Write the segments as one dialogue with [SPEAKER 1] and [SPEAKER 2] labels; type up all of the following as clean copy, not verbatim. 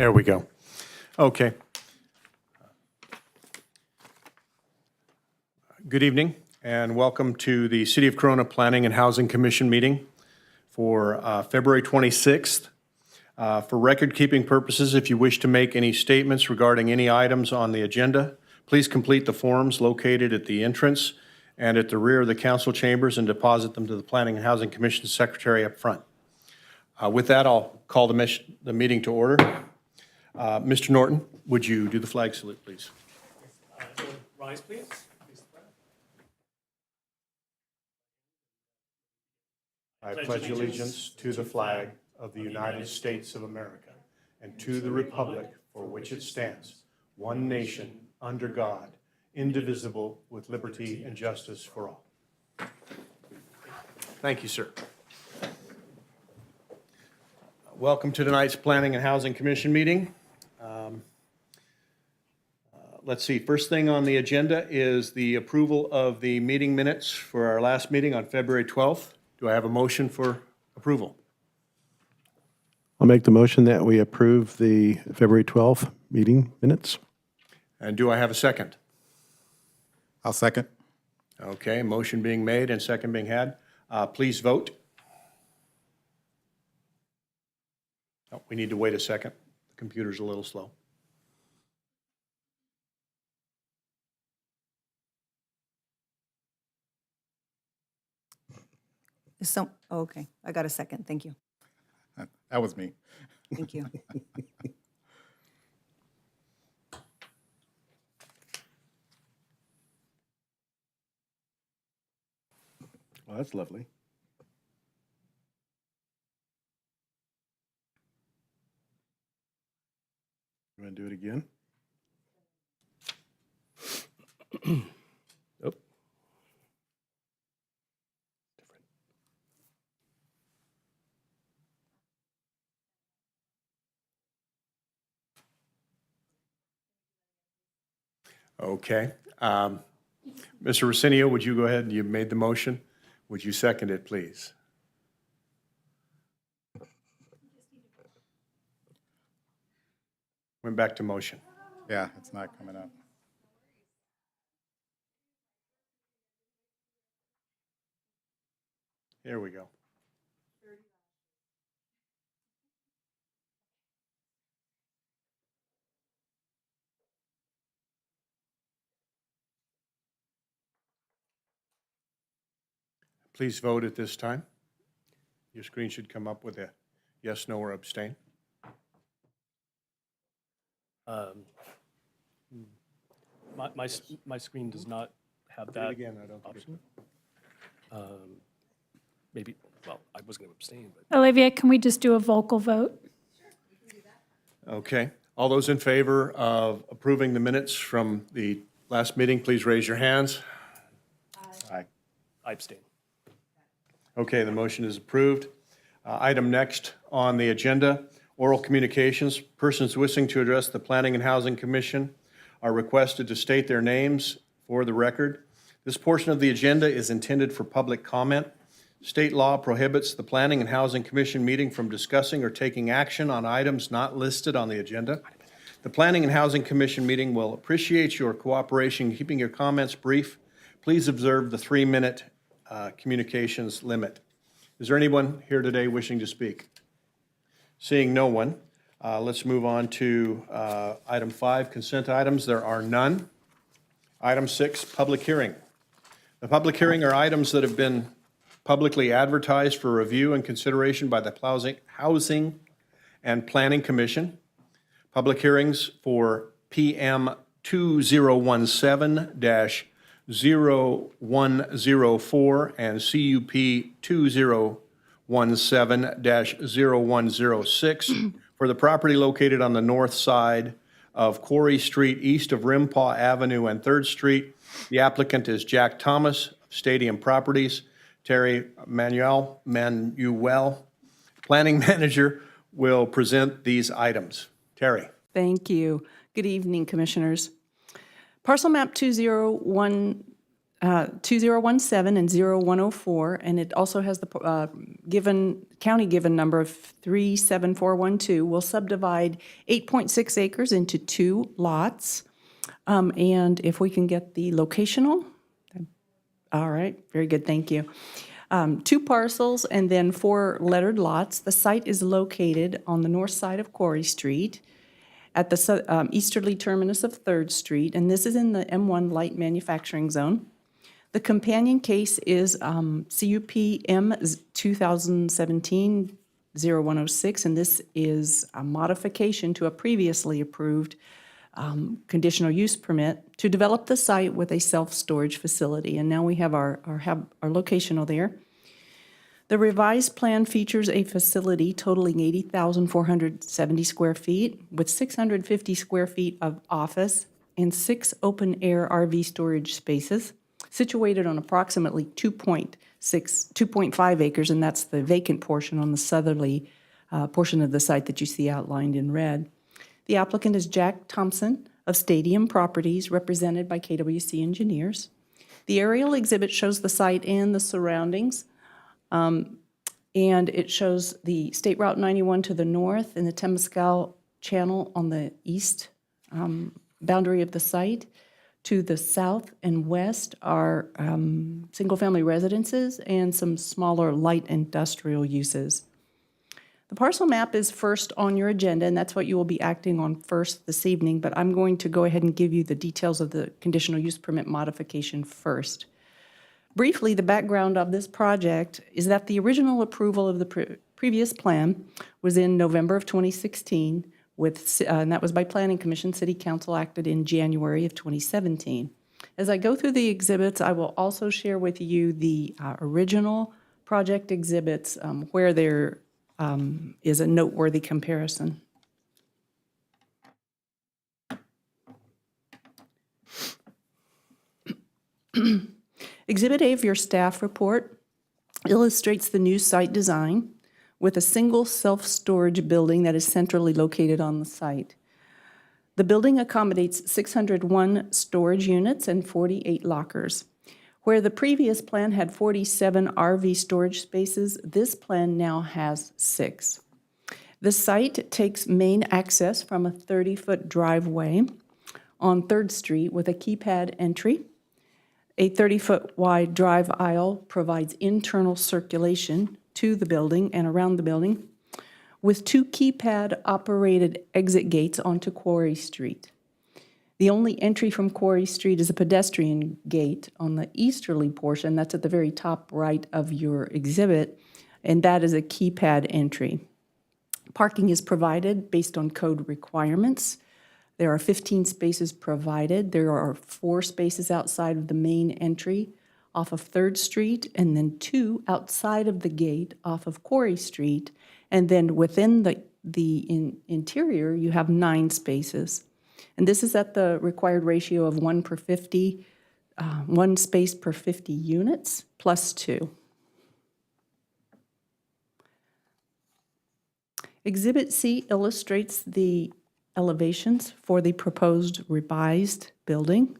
[SPEAKER 1] There we go. Okay. Good evening and welcome to the City of Corona Planning and Housing Commission meeting for February 26th. For record-keeping purposes, if you wish to make any statements regarding any items on the agenda, please complete the forms located at the entrance and at the rear of the council chambers and deposit them to the Planning and Housing Commission secretary up front. With that, I'll call the meeting to order. Mr. Norton, would you do the flag salute, please?
[SPEAKER 2] Rise, please.
[SPEAKER 1] I pledge allegiance to the flag of the United States of America and to the republic for which it stands, one nation, under God, indivisible, with liberty and justice for all. Thank you, sir. Welcome to tonight's Planning and Housing Commission meeting. Let's see, first thing on the agenda is the approval of the meeting minutes for our last meeting on February 12th. Do I have a motion for approval?
[SPEAKER 3] I'll make the motion that we approve the February 12th meeting minutes.
[SPEAKER 1] And do I have a second?
[SPEAKER 4] I'll second.
[SPEAKER 1] Okay, motion being made and second being had. Please vote. Oh, we need to wait a second. The computer's a little slow.
[SPEAKER 5] Okay, I got a second. Thank you.
[SPEAKER 4] That was me.
[SPEAKER 5] Thank you.
[SPEAKER 3] Well, that's lovely. You want to do it again? Oh.
[SPEAKER 1] Okay. Mr. Rocinio, would you go ahead? You made the motion. Would you second it, please? Went back to motion.
[SPEAKER 4] Yeah, it's not coming up.
[SPEAKER 1] Here we go. Please vote at this time. Your screen should come up with a yes, no, or abstain.
[SPEAKER 2] My screen does not have
[SPEAKER 1] Do it
[SPEAKER 2] that
[SPEAKER 1] again, I don't think
[SPEAKER 2] option. Maybe, well, I was going to abstain, but
[SPEAKER 6] Olivia, can we just do a vocal vote?
[SPEAKER 1] Okay. All those in favor of approving the minutes from the last meeting, please raise your hands.
[SPEAKER 4] Aye.
[SPEAKER 2] I abstain.
[SPEAKER 1] Okay, the motion is approved. Item next on the agenda, oral communications. Persons wishing to address the Planning and Housing Commission are requested to state their names for the record. This portion of the agenda is intended for public comment. State law prohibits the Planning and Housing Commission meeting from discussing or taking action on items not listed on the agenda. The Planning and Housing Commission meeting will appreciate your cooperation in keeping your comments brief. Please observe the 3-minute communications limit. Is there anyone here today wishing to speak? Seeing no one, let's move on to item 5, consent items. There are none. Item 6, public hearing. The public hearing are items that have been publicly advertised for review and consideration by the Housing and Planning Commission. Public hearings for PM 2017-0104 and CUP 2017-0106 for the property located on the north side of Quarry Street, east of Rimpaw Avenue and 3rd Street. The applicant is Jack Thomas of Stadium Properties. Terry Manuel, Planning Manager, will present these items. Terry.
[SPEAKER 7] Thank you. Good evening, Commissioners. Parcel map 201 2017 and 0104, and it also has the county-given number of 37412, will subdivide 8.6 acres into 2 lots. And if we can get the locational, all right, very good, thank you. 2 parcels and then 4 lettered lots. The site is located on the north side of Quarry Street at the easterly terminus of 3rd Street, and this is in the M1 light manufacturing zone. The companion case is CUP M 2017-0106, and this is a modification to a previously approved conditional use permit to develop the site with a self-storage facility. And now we have our locational there. The revised plan features a facility totaling 80,470 square feet with 650 square feet of office and 6 open-air RV storage spaces situated on approximately 2.5 acres, and that's the vacant portion on the southerly portion of the site that you see outlined in red. The applicant is Jack Thompson of Stadium Properties, represented by KWC Engineers. The aerial exhibit shows the site and the surroundings, and it shows the State Route 91 to the north and the Temescal Channel on the east boundary of the site. To the south and west are single-family residences and some smaller light industrial uses. The parcel map is first on your agenda, and that's what you will be acting on first this evening, but I'm going to go ahead and give you the details of the conditional use permit modification first. Briefly, the background of this project is that the original approval of the previous plan was in November of 2016, and that was by Planning Commission. City Council acted in January of 2017. As I go through the exhibits, I will also share with you the original project exhibits where there is a noteworthy comparison. Exhibit A of your staff report illustrates the new site design with a single self-storage building that is centrally located on the site. The building accommodates 601 storage units and 48 lockers. Where the previous plan had 47 RV storage spaces, this plan now has 6. The site takes main access from a 30-foot driveway on 3rd Street with a keypad entry. A 30-foot wide drive aisle provides internal circulation to the building and around the building, with 2 keypad-operated exit gates onto Quarry Street. The only entry from Quarry Street is a pedestrian gate on the easterly portion. That's at the very top right of your exhibit, and that is a keypad entry. Parking is provided based on code requirements. There are 15 spaces provided. There are 4 spaces outside of the main entry off of 3rd Street, and then 2 outside of the gate off of Quarry Street. And then within the interior, you have 9 spaces. And this is at the required ratio of 1 space per 50 units, plus 2. Exhibit C illustrates the elevations for the proposed revised building.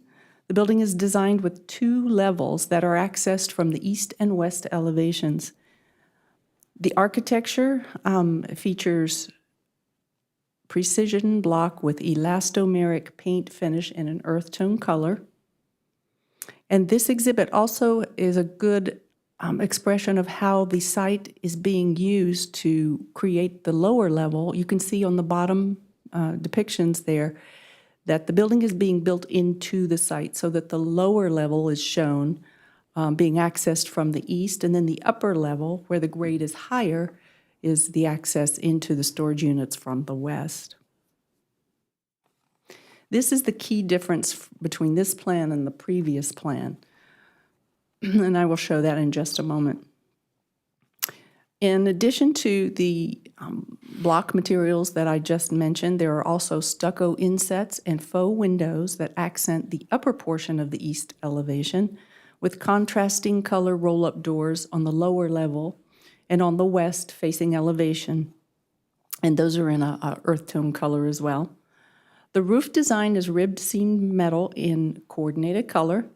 [SPEAKER 7] The building is designed with 2 levels that are accessed from the east and west elevations. The architecture features precision block with elastomeric paint finish in an earth tone color. And this exhibit also is a good expression of how the site is being used to create the lower level. You can see on the bottom depictions there that the building is being built into the site so that the lower level is shown being accessed from the east, and then the upper level, where the grade is higher, is the access into the storage units from the west. This is the key difference between this plan and the previous plan, and I will show that in just a moment. In addition to the block materials that I just mentioned, there are also stucco insets and faux windows that accent the upper portion of the east elevation, with contrasting color roll-up doors on the lower level and on the west facing elevation. And those are in a earth tone color as well. The roof design is ribbed seamed metal in coordinated color.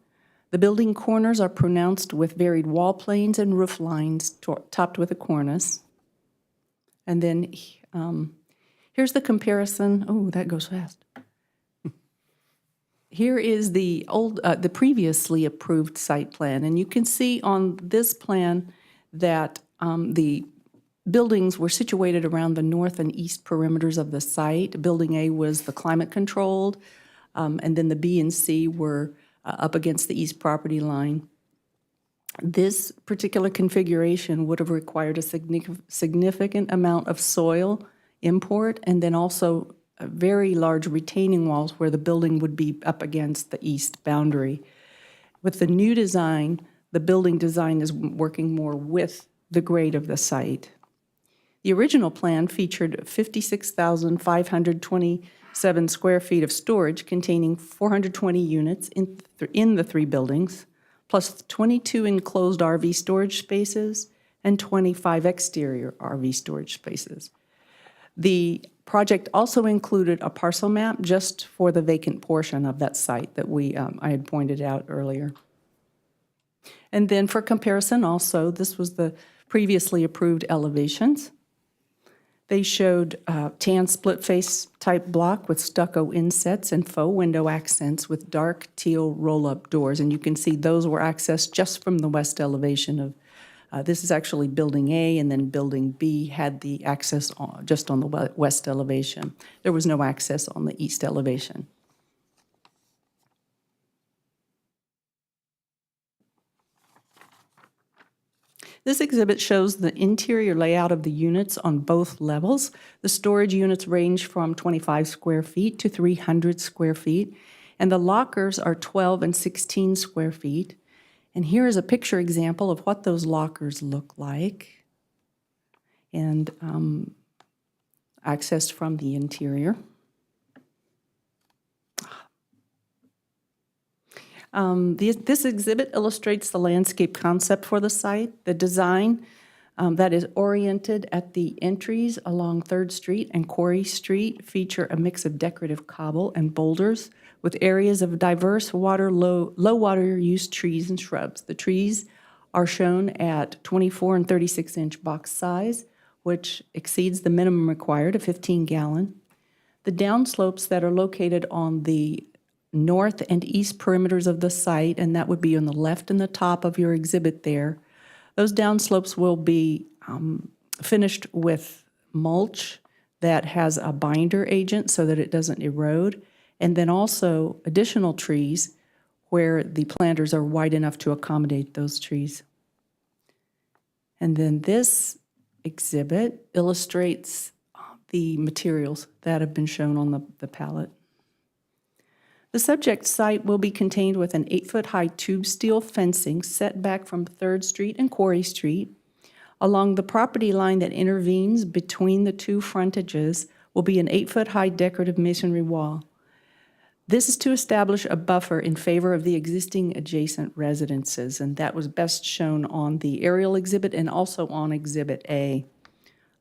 [SPEAKER 7] The building corners are pronounced with varied wall planes and roof lines topped with a cornice. And then here's the comparison. Oh, that goes fast. Here is the previously approved site plan, and you can see on this plan that the buildings were situated around the north and east perimeters of the site. Building A was the climate-controlled, and then the B and C were up against the east property line. This particular configuration would have required a significant amount of soil import, and then also very large retaining walls where the building would be up against the east boundary. With the new design, the building design is working more with the grade of the site. The original plan featured 56,527 square feet of storage containing 420 units in the 3 buildings, plus 22 enclosed RV storage spaces and 25 exterior RV storage spaces. The project also included a parcel map just for the vacant portion of that site that I had pointed out earlier. And then for comparison also, this was the previously approved elevations. They showed tan split-face type block with stucco insets and faux window accents with dark teal roll-up doors. And you can see those were accessed just from the west elevation of, this is actually Building A, and then Building B had the access just on the west elevation. There was no access on the east elevation. This exhibit shows the interior layout of the units on both levels. The storage units range from 25 square feet to 300 square feet, and the lockers are 12 and 16 square feet. And here is a picture example of what those lockers look like, and accessed from the interior. This exhibit illustrates the landscape concept for the site. The design that is oriented at the entries along 3rd Street and Quarry Street feature a mix of decorative cobble and boulders with areas of diverse low water use trees and shrubs. The trees are shown at 24 and 36-inch box size, which exceeds the minimum required of 15-gallon. The downslopes that are located on the north and east perimeters of the site, and that would be on the left and the top of your exhibit there. Those downslopes will be finished with mulch that has a binder agent so that it doesn't erode, and then also additional trees where the planters are wide enough to accommodate those trees. And then this exhibit illustrates the materials that have been shown on the palette. The subject site will be contained with an 8-foot-high tube steel fencing set back from 3rd Street and Quarry Street. Along the property line that intervenes between the 2 frontages will be an 8-foot-high decorative masonry wall. This is to establish a buffer in favor of the existing adjacent residences, and that was best shown on the aerial exhibit and also on Exhibit A.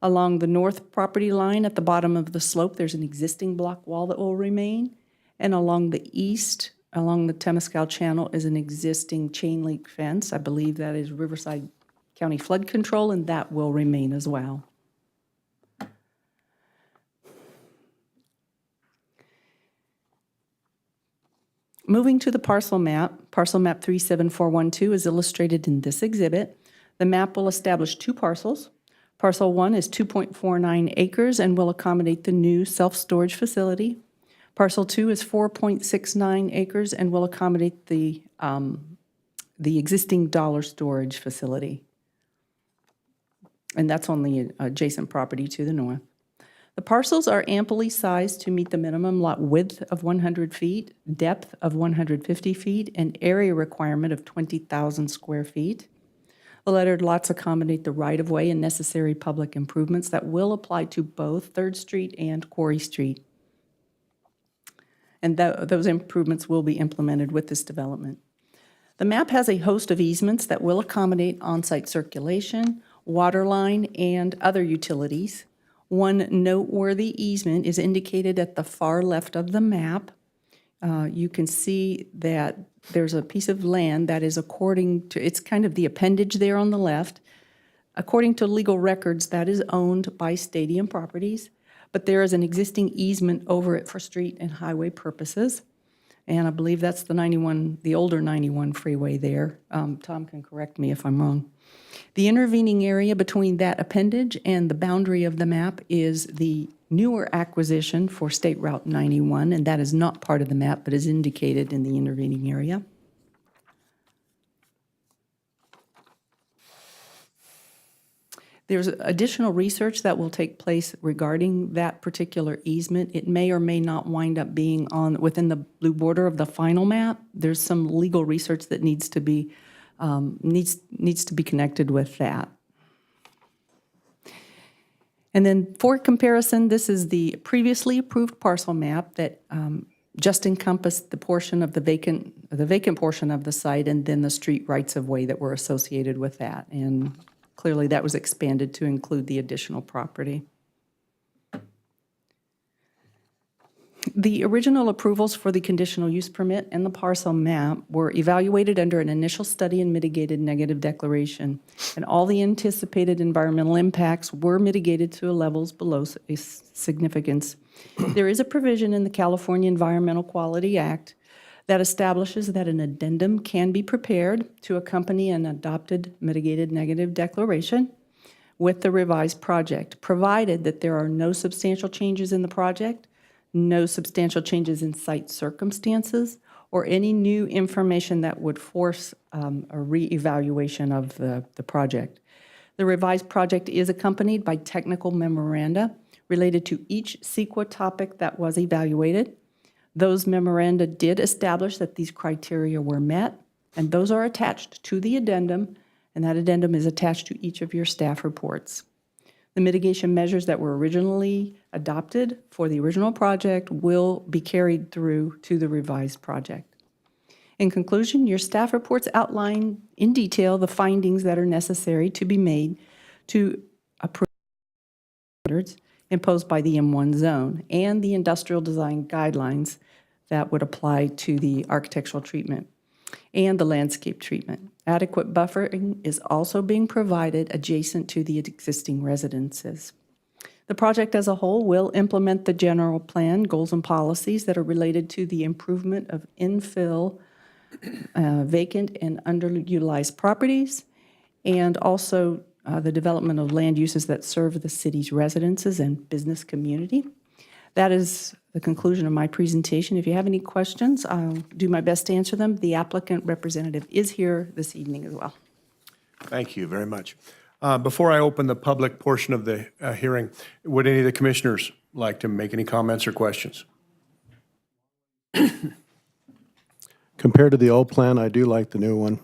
[SPEAKER 7] Along the north property line at the bottom of the slope, there's an existing block wall that will remain. And along the east, along the Temescal Channel, is an existing chain link fence. I believe that is Riverside County Flood Control, and that will remain as well. Moving to the parcel map 37412 is illustrated in this exhibit. The map will establish 2 parcels. Parcel 1 is 2.49 acres and will accommodate the new self-storage facility. Parcel 2 is 4.69 acres and will accommodate the existing dollar storage facility. And that's on the adjacent property to the north. The parcels are amply sized to meet the minimum lot width of 100 feet, depth of 150 feet, and area requirement of 20,000 square feet. The lettered lots accommodate the right-of-way and necessary public improvements that will apply to both 3rd Street and Quarry Street. And those improvements will be implemented with this development. The map has a host of easements that will accommodate on-site circulation, water line, and other utilities. One noteworthy easement is indicated at the far left of the map. you can see that there's a piece of land that is according to, it's kind of the appendage there on the left. According to legal records, that is owned by Stadium Properties, but there is an existing easement over it for street and highway purposes. And I believe that's the 91, the older 91 freeway there. Tom can correct me if I'm wrong. The intervening area between that appendage and the boundary of the map is the newer acquisition for State Route 91, and that is not part of the map, but is indicated in the intervening area. There's additional research that will take place regarding that particular easement. It may or may not wind up being within the blue border of the final map. There's some legal research that needs to be connected with that. And then for comparison, this is the previously approved parcel map that just encompassed the portion of the vacant portion of the site and then the street rights-of-way that were associated with that. And clearly, that was expanded to include the additional property. The original approvals for the conditional use permit and the parcel map were evaluated under an initial study and mitigated negative declaration, and all the anticipated environmental impacts were mitigated to levels below significance. There is a provision in the California Environmental Quality Act that establishes that an addendum can be prepared to accompany an adopted mitigated negative declaration with the revised project, provided that there are no substantial changes in the project, no substantial changes in site circumstances, or any new information that would force a reevaluation of the project. The revised project is accompanied by technical memoranda related to each CEQA topic that was evaluated. Those memoranda did establish that these criteria were met, and those are attached to the addendum, and that addendum is attached to each of your staff reports. The mitigation measures that were originally adopted for the original project will be carried through to the revised project. In conclusion, your staff reports outline in detail the findings that are necessary to be made to approve standards imposed by the M1 zone and the industrial design guidelines that would apply to the architectural treatment and the landscape treatment. Adequate buffering is also being provided adjacent to the existing residences. The project as a whole will implement the general plan, goals, and policies that are related to the improvement of infill, vacant and underutilized properties, and also the development of land uses that serve the city's residences and business community. That is the conclusion of my presentation. If you have any questions, I'll do my best to answer them. The applicant representative is here this evening as well.
[SPEAKER 1] Thank you very much. Before I open the public portion of the hearing, would any of the commissioners like to make any comments or questions?
[SPEAKER 3] Compared to the old plan, I do like the new one.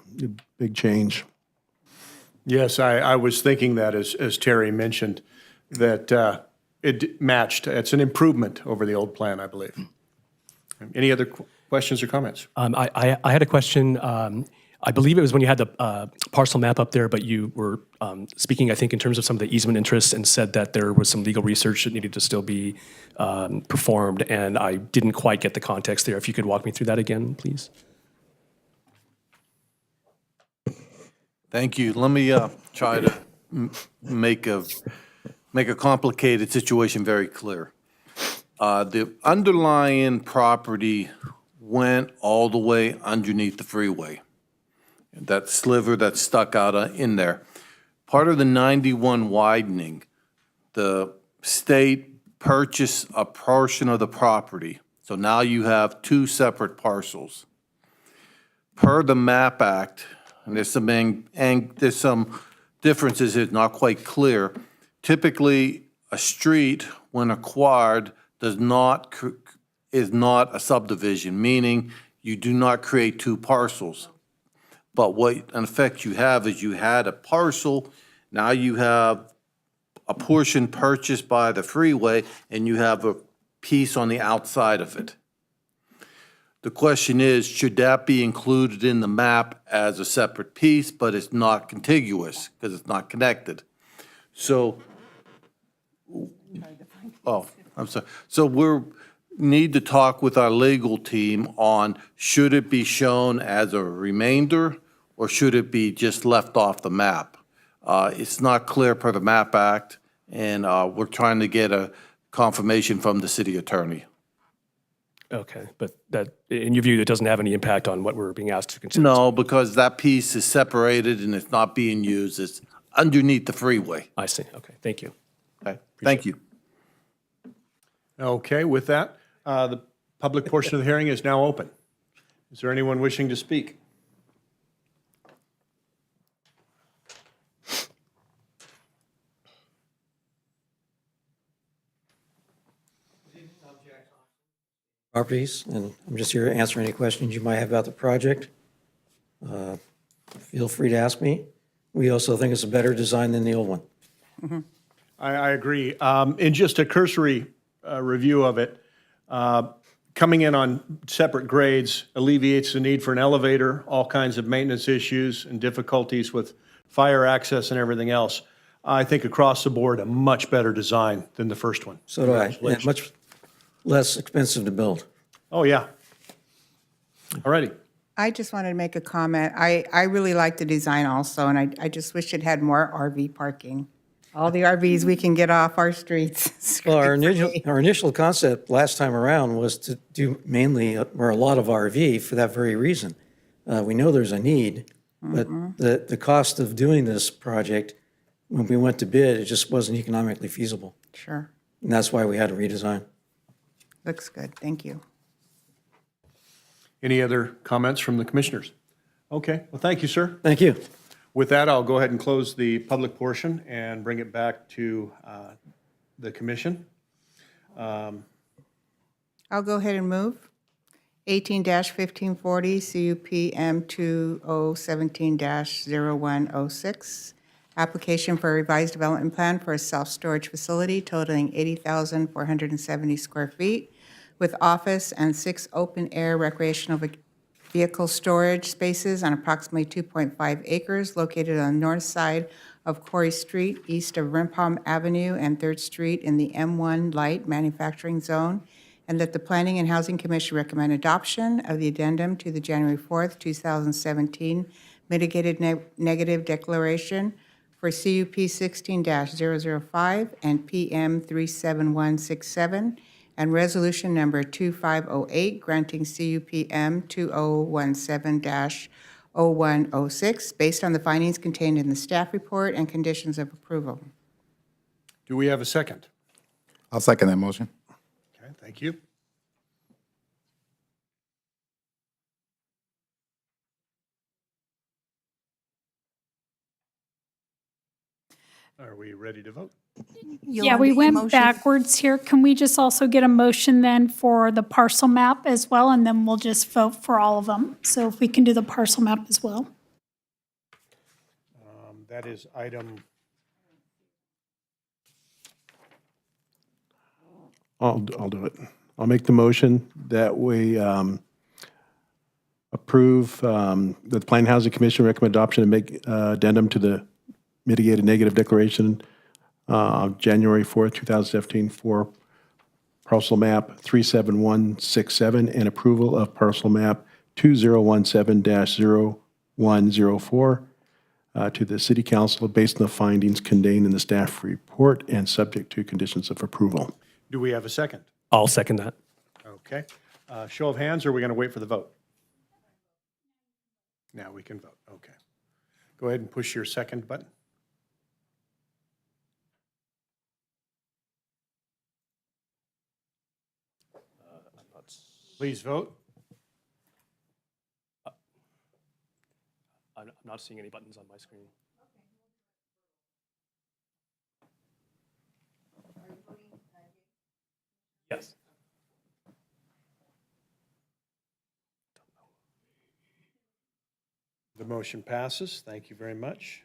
[SPEAKER 3] Big change.
[SPEAKER 1] Yes, I was thinking that as Terry mentioned, that it matched. It's an improvement over the old plan, I believe. Any other questions or comments?
[SPEAKER 2] I had a question. I believe it was when you had the parcel map up there, but you were speaking, I think, in terms of some of the easement interests and said that there was some legal research that needed to still be performed, and I didn't quite get the context there. If you could walk me through that again, please.
[SPEAKER 8] Thank you. Let me try to make a complicated situation very clear. The underlying property went all the way underneath the freeway. That sliver that's stuck out in there. Part of the 91 widening, the state purchased a portion of the property. So now you have two separate parcels. Per the MAP Act, and there's some differences, it's not quite clear. Typically, a street, when acquired, is not a subdivision, meaning you do not create two parcels. But what, in effect, you have is you had a parcel, now you have a portion purchased by the freeway, and you have a piece on the outside of it. The question is, should that be included in the map as a separate piece, but it's not contiguous because it's not connected? So, oh, I'm sorry. So need to talk with our legal team on, should it be shown as a remainder, or should it be just left off the map? It's not clear per the MAP Act, and we're trying to get a confirmation from the city attorney.
[SPEAKER 2] Okay, but that, in your view, it doesn't have any impact on what we're being asked to consider?
[SPEAKER 8] No, because that piece is separated and it's not being used. It's underneath the freeway.
[SPEAKER 2] I see, okay, thank you.
[SPEAKER 8] Okay, thank you.
[SPEAKER 1] Okay, with that, the public portion of the hearing is now open. Is there anyone wishing to speak?
[SPEAKER 9] Properties, and I'm just here to answer any questions you might have about the project. Feel free to ask me. We also think it's a better design than the old one.
[SPEAKER 1] I agree. In just a cursory review of it, coming in on separate grades alleviates the need for an elevator, all kinds of maintenance issues and difficulties with fire access and everything else. I think across the board, a much better design than the first one.
[SPEAKER 9] So do I, and much less expensive to build.
[SPEAKER 1] Oh, yeah. All righty.
[SPEAKER 10] I just wanted to make a comment. I really like the design also, and I just wish it had more RV parking. All the RVs we can get off our streets.
[SPEAKER 9] Well, our initial concept last time around was to do mainly, or a lot of RV for that very reason. We know there's a need, but the cost of doing this project, when we went to bid, it just wasn't economically feasible.
[SPEAKER 10] Sure.
[SPEAKER 9] And that's why we had to redesign.
[SPEAKER 10] Looks good. Thank you.
[SPEAKER 1] Any other comments from the commissioners? Okay, well, thank you, sir.
[SPEAKER 9] Thank you.
[SPEAKER 1] With that, I'll go ahead and close the public portion and bring it back to the commission.
[SPEAKER 10] I'll go ahead and move. 18-1540 CUP M2017-0106. Application for a revised development plan for a self-storage facility totaling 80,470 square feet with office and 6 open-air recreational vehicle storage spaces on approximately 2.5 acres located on the north side of Corey Street, east of Rimpalm Avenue and 3rd Street in the M1 Light Manufacturing Zone, and that the Planning and Housing Commission recommend adoption of the addendum to the January 4th, 2017 mitigated negative declaration for CUP 16-005 and PM 37167, and resolution number 2508 granting CUPM 2017-0106 based on the findings contained in the staff report and conditions of approval.
[SPEAKER 1] Do we have a second?
[SPEAKER 4] I'll second that motion.
[SPEAKER 1] Okay, thank you. Are we ready to vote?
[SPEAKER 6] Yeah, we went backwards here. Can we just also get a motion then for the parcel map as well? And then we'll just vote for all of them. So if we can do the parcel map as well.
[SPEAKER 1] That is item,
[SPEAKER 3] I'll do it. I'll make the motion that we approve that the Plan Housing Commission recommend adoption and make addendum to the mitigated negative declaration of January 4th, 2017 for parcel map 37167 and approval of parcel map 2017-0104 to the City Council based on the findings contained in the staff report and subject to conditions of approval.
[SPEAKER 1] do we have a second?
[SPEAKER 2] I'll second that.
[SPEAKER 1] Okay. Show of hands, or are we going to wait for the vote? Now we can vote, okay. Go ahead and push your second button. Please vote.
[SPEAKER 2] I'm not seeing any buttons on my screen. Yes.
[SPEAKER 1] The motion passes. Thank you very much.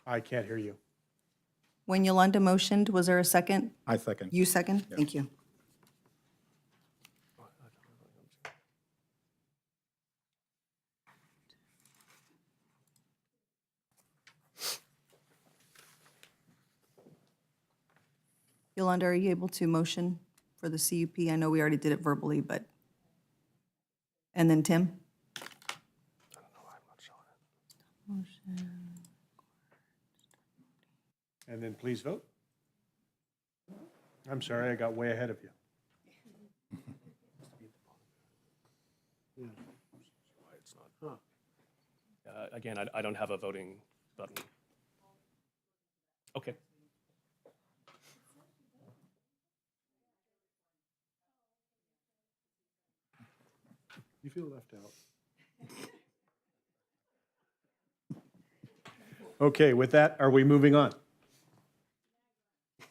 [SPEAKER 1] I can't hear you.
[SPEAKER 5] When Yolanda motioned, was there a second?
[SPEAKER 4] I second.
[SPEAKER 5] You second? Thank you. Yolanda, are you able to motion for the CUP? I know we already did it verbally, but, and then Tim?
[SPEAKER 1] And then please vote. I'm sorry, I got way ahead of you.
[SPEAKER 2] Again, I don't have a voting button. Okay.
[SPEAKER 3] You feel left out.
[SPEAKER 1] Okay, with that, are we moving on?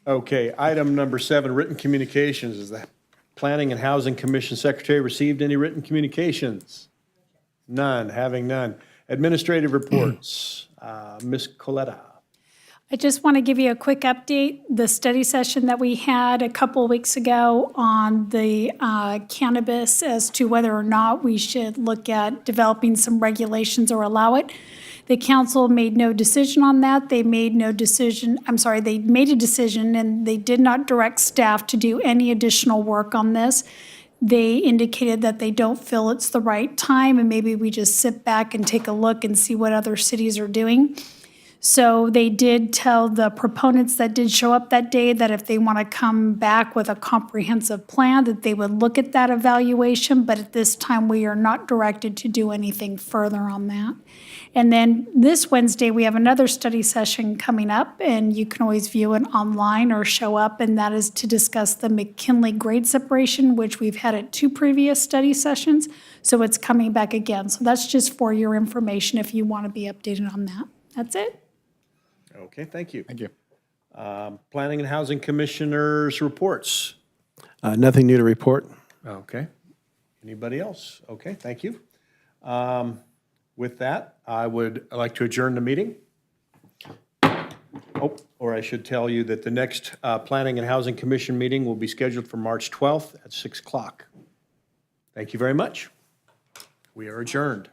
[SPEAKER 1] Okay, item number 7, written communications. Is the Planning and Housing Commission Secretary received any written communications? None, having none. Administrative reports. Ms. Coletta.
[SPEAKER 6] I just want to give you a quick update. The study session that we had a couple of weeks ago on the cannabis as to whether or not we should look at developing some regulations or allow it. The council made no decision on that. They made no decision, they made a decision and they did not direct staff to do any additional work on this. They indicated that they don't feel it's the right time and maybe we just sit back and take a look and see what other cities are doing. So they did tell the proponents that did show up that day that if they want to come back with a comprehensive plan, that they would look at that evaluation, but at this time, we are not directed to do anything further on that. And then this Wednesday, we have another study session coming up, and you can always view it online or show up, and that is to discuss the McKinley grade separation, which we've had at 2 previous study sessions, so it's coming back again. So that's just for your information if you want to be updated on that. That's it.
[SPEAKER 1] Okay, thank you.
[SPEAKER 4] Thank you.
[SPEAKER 1] Planning and Housing Commissioners' reports.
[SPEAKER 3] Nothing new to report.
[SPEAKER 1] Okay. Anybody else? Okay, thank you. With that, I would like to adjourn the meeting. Oh, or I should tell you that the next Planning and Housing Commission meeting will be scheduled for March 12th at 6 o'clock. Thank you very much. We are adjourned.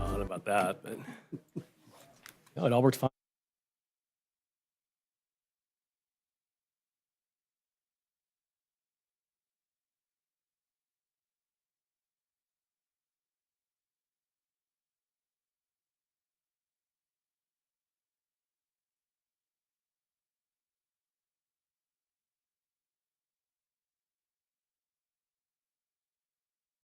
[SPEAKER 2] I don't know about that, but no, it all worked fine.